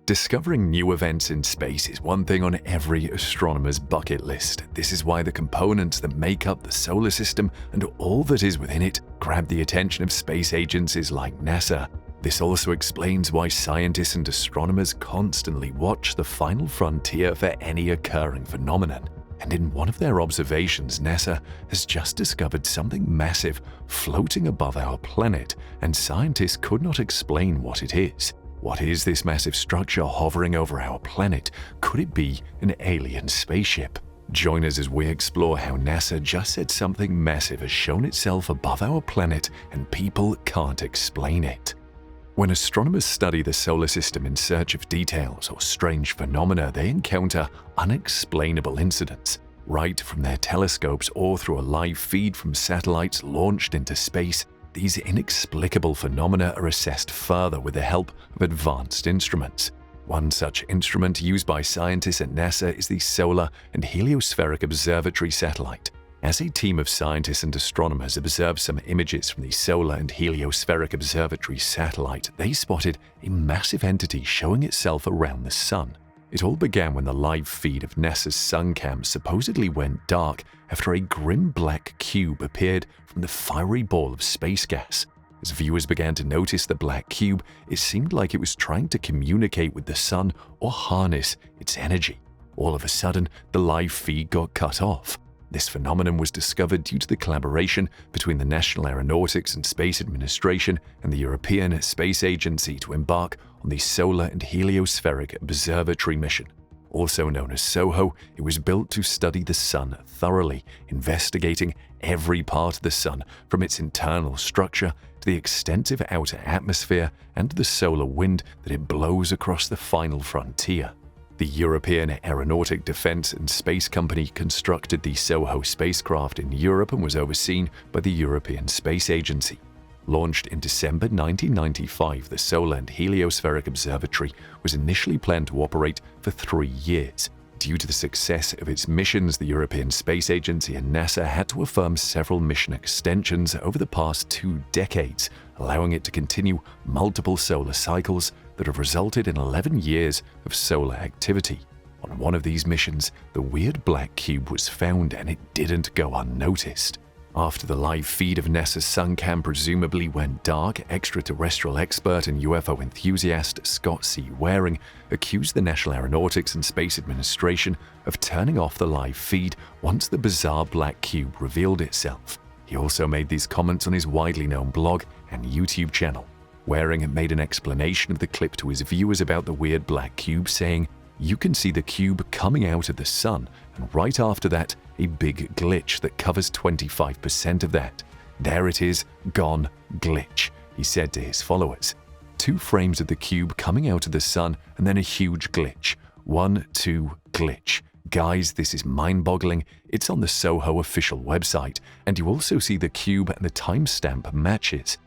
Discovering new events in space is one thing on every astronomer's bucket list. This is why the components that make up the solar system and all that is within it grab the attention of space agencies like NASA. This also explains why scientists and astronomers constantly watch the final frontier for any occurring phenomenon. And in one of their observations, NASA has just discovered something massive floating above our planet, and scientists could not explain what it is. What is this massive structure hovering over our planet? Could it be an alien spaceship? Join us as we explore how NASA just said something massive has shown itself above our planet and people can't explain it. When astronomers study the solar system in search of details or strange phenomena, they encounter unexplainable incidents. Right from their telescopes or through a live feed from satellites launched into space, these inexplicable phenomena are assessed further with the help of advanced instruments. One such instrument used by scientists at NASA is the Solar and Heliospheric Observatory satellite. As a team of scientists and astronomers observed some images from the Solar and Heliospheric Observatory satellite, they spotted a massive entity showing itself around the Sun. It all began when the live feed of NASA's sun cam supposedly went dark after a grim black cube appeared from the fiery ball of space gas. As viewers began to notice the black cube, it seemed like it was trying to communicate with the sun or harness its energy. All of a sudden, the live feed got cut off. This phenomenon was discovered due to the collaboration between the National Aeronautics and Space Administration and the European Space Agency to embark on the Solar and Heliospheric Observatory mission. Also known as SOHO, it was built to study the Sun thoroughly, investigating every part of the Sun from its internal structure to the extensive outer atmosphere and the solar wind that it blows across the final frontier. The European Aeronautic Defence and Space Company constructed the SOHO spacecraft in Europe and was overseen by the European Space Agency. Launched in December 1995, the Solar and Heliospheric Observatory was initially planned to operate for 3 years. Due to the success of its missions, the European Space Agency and NASA had to affirm several mission extensions over the past 2 decades, allowing it to continue multiple solar cycles that have resulted in 11 years of solar activity. On one of these missions, the weird black cube was found and it didn't go unnoticed. After the live feed of NASA's sun cam presumably went dark, extraterrestrial expert and UFO enthusiast Scott C. Waring accused the National Aeronautics and Space Administration of turning off the live feed once the bizarre black cube revealed itself. He also made these comments on his widely known blog and YouTube channel. Waring made an explanation of the clip to his viewers about the weird black cube, saying, "You can see the cube coming out of the sun, and right after that, a big glitch that covers 25% of that. There it is, gone, glitch," he said to his followers. 2 frames of the cube coming out of the sun and then a huge glitch. 1, 2, glitch. Guys, this is mind-boggling. It's on the SOHO official website, and you also see the cube and the timestamp matches.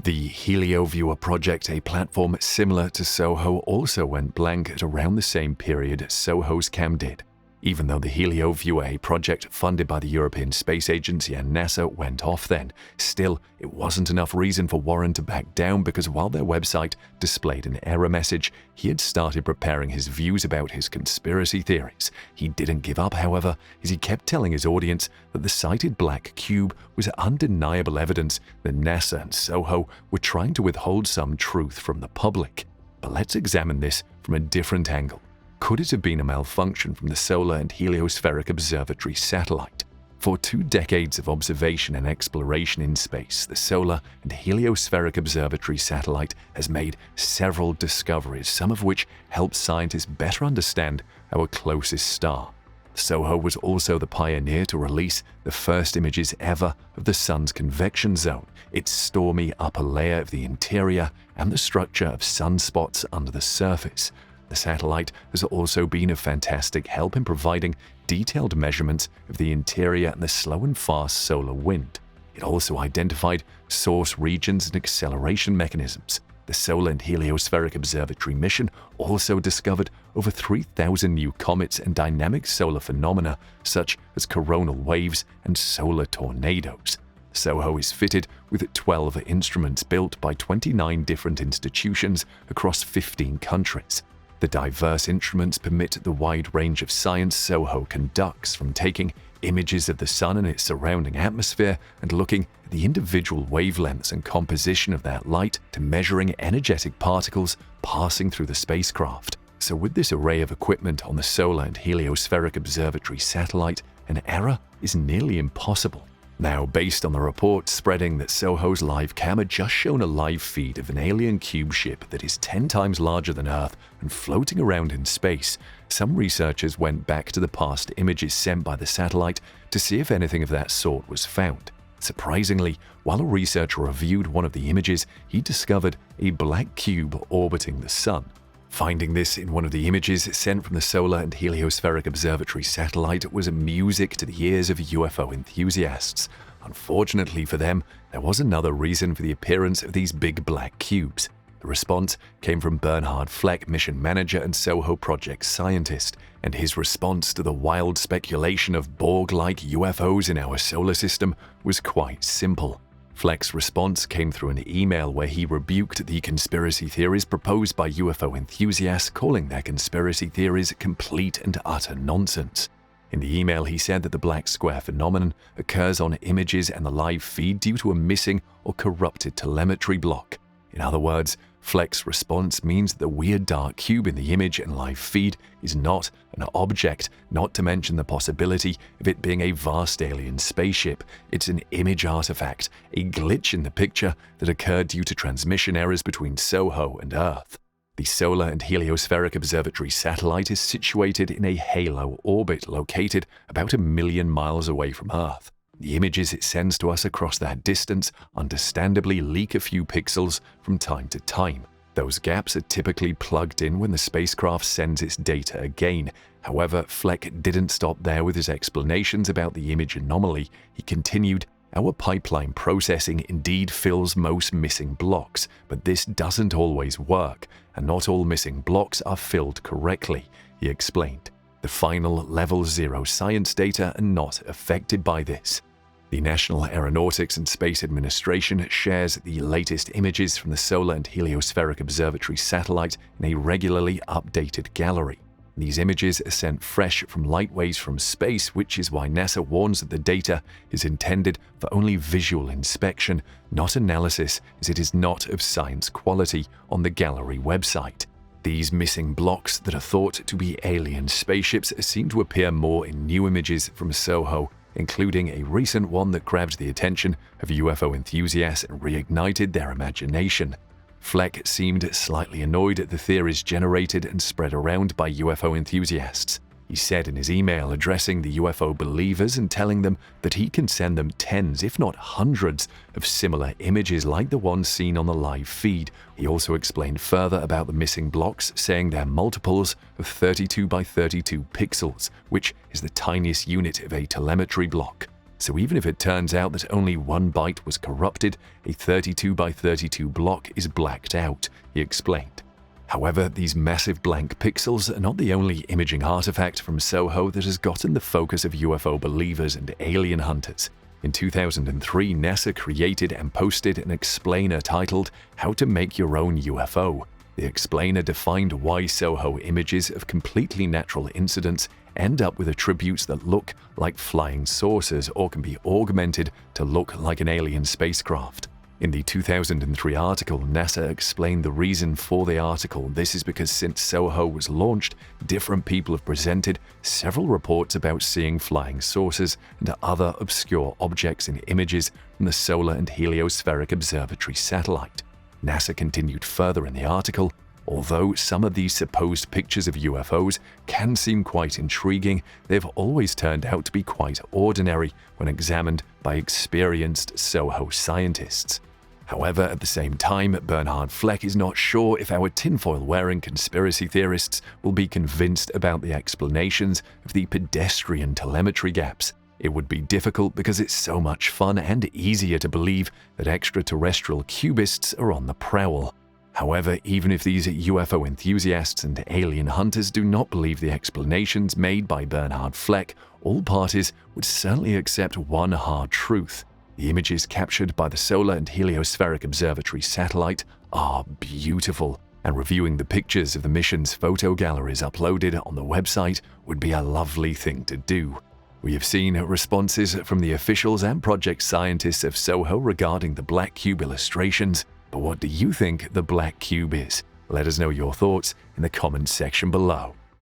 The HelioViewer project, a platform similar to SOHO, also went blank at around the same period SOHO's cam did. Even though the HelioViewer, a project funded by the European Space Agency and NASA, went off then, still, it wasn't enough reason for Warren to back down, because while their website displayed an error message, he had started preparing his views about his conspiracy theories. He didn't give up, however, as he kept telling his audience that the sighted black cube was undeniable evidence that NASA and SOHO were trying to withhold some truth from the public. But let's examine this from a different angle. Could it have been a malfunction from the Solar and Heliospheric Observatory satellite? For 2 decades of observation and exploration in space, the Solar and Heliospheric Observatory satellite has made several discoveries, some of which help scientists better understand our closest star. SOHO was also the pioneer to release the first images ever of the Sun's convection zone, its stormy upper layer of the interior, and the structure of sunspots under the surface. The satellite has also been of fantastic help in providing detailed measurements of the interior and the slow and fast solar wind. It also identified source regions and acceleration mechanisms. The Solar and Heliospheric Observatory mission also discovered over 3,000 new comets and dynamic solar phenomena such as coronal waves and solar tornadoes. SOHO is fitted with 12 instruments built by 29 different institutions across 15 countries. The diverse instruments permit the wide range of science SOHO conducts, from taking images of the sun and its surrounding atmosphere and looking at the individual wavelengths and composition of that light to measuring energetic particles passing through the spacecraft. So with this array of equipment on the Solar and Heliospheric Observatory satellite, an error is nearly impossible. Now, based on the reports spreading that SOHO's live cam had just shown a live feed of an alien cube ship that is 10 times larger than Earth and floating around in space, some researchers went back to the past images sent by the satellite to see if anything of that sort was found. Surprisingly, while a researcher reviewed one of the images, he discovered a black cube orbiting the Sun. Finding this in one of the images sent from the Solar and Heliospheric Observatory satellite was music to the ears of UFO enthusiasts. Unfortunately for them, there was another reason for the appearance of these big black cubes. The response came from Bernhard Fleck, mission manager and SOHO project scientist, and his response to the wild speculation of Borg-like UFOs in our solar system was quite simple. Fleck's response came through an email where he rebuked the conspiracy theories proposed by UFO enthusiasts, calling their conspiracy theories complete and utter nonsense. In the email, he said that the black square phenomenon occurs on images and the live feed due to a missing or corrupted telemetry block. In other words, Fleck's response means that the weird dark cube in the image and live feed is not an object, not to mention the possibility of it being a vast alien spaceship. It's an image artifact, a glitch in the picture that occurred due to transmission errors between SOHO and Earth. The Solar and Heliospheric Observatory satellite is situated in a halo orbit located about 1 million miles away from Earth. The images it sends to us across that distance understandably leak a few pixels from time to time. Those gaps are typically plugged in when the spacecraft sends its data again. However, Fleck didn't stop there with his explanations about the image anomaly. He continued, "Our pipeline processing indeed fills most missing blocks, but this doesn't always work, and not all missing blocks are filled correctly," he explained. The final level 0 science data are not affected by this. The National Aeronautics and Space Administration shares the latest images from the Solar and Heliospheric Observatory satellite in a regularly updated gallery. These images are sent fresh from light waves from space, which is why NASA warns that the data is intended for only visual inspection, not analysis, as it is not of science quality on the gallery website. These missing blocks that are thought to be alien spaceships seem to appear more in new images from SOHO, including a recent one that grabbed the attention of UFO enthusiasts and reignited their imagination. Fleck seemed slightly annoyed at the theories generated and spread around by UFO enthusiasts. He said in his email addressing the UFO believers and telling them that he can send them tens, if not hundreds, of similar images like the ones seen on the live feed. He also explained further about the missing blocks, saying they're multiples of 32 by 32 pixels, which is the tiniest unit of a telemetry block. So even if it turns out that only 1 byte was corrupted, a 32 by 32 block is blacked out, he explained. However, these massive blank pixels are not the only imaging artifact from SOHO that has gotten the focus of UFO believers and alien hunters. In 2003, NASA created and posted an explainer titled "How to Make Your Own UFO." The explainer defined why SOHO images of completely natural incidents end up with attributes that look like flying saucers or can be augmented to look like an alien spacecraft. In the 2003 article, NASA explained the reason for the article. This is because since SOHO was launched, different people have presented several reports about seeing flying saucers and other obscure objects in images from the Solar and Heliospheric Observatory satellite. NASA continued further in the article, although some of these supposed pictures of UFOs can seem quite intriguing, they've always turned out to be quite ordinary when examined by experienced SOHO scientists. However, at the same time, Bernhard Fleck is not sure if our tinfoil-wearing conspiracy theorists will be convinced about the explanations of the pedestrian telemetry gaps. It would be difficult because it's so much fun and easier to believe that extraterrestrial cubists are on the prowl. However, even if these UFO enthusiasts and alien hunters do not believe the explanations made by Bernhard Fleck, all parties would certainly accept one hard truth. The images captured by the Solar and Heliospheric Observatory satellite are beautiful, and reviewing the pictures of the mission's photo galleries uploaded on the website would be a lovely thing to do. We have seen responses from the officials and project scientists of SOHO regarding the black cube illustrations, but what do you think the black cube is? Let us know your thoughts in the comments section below.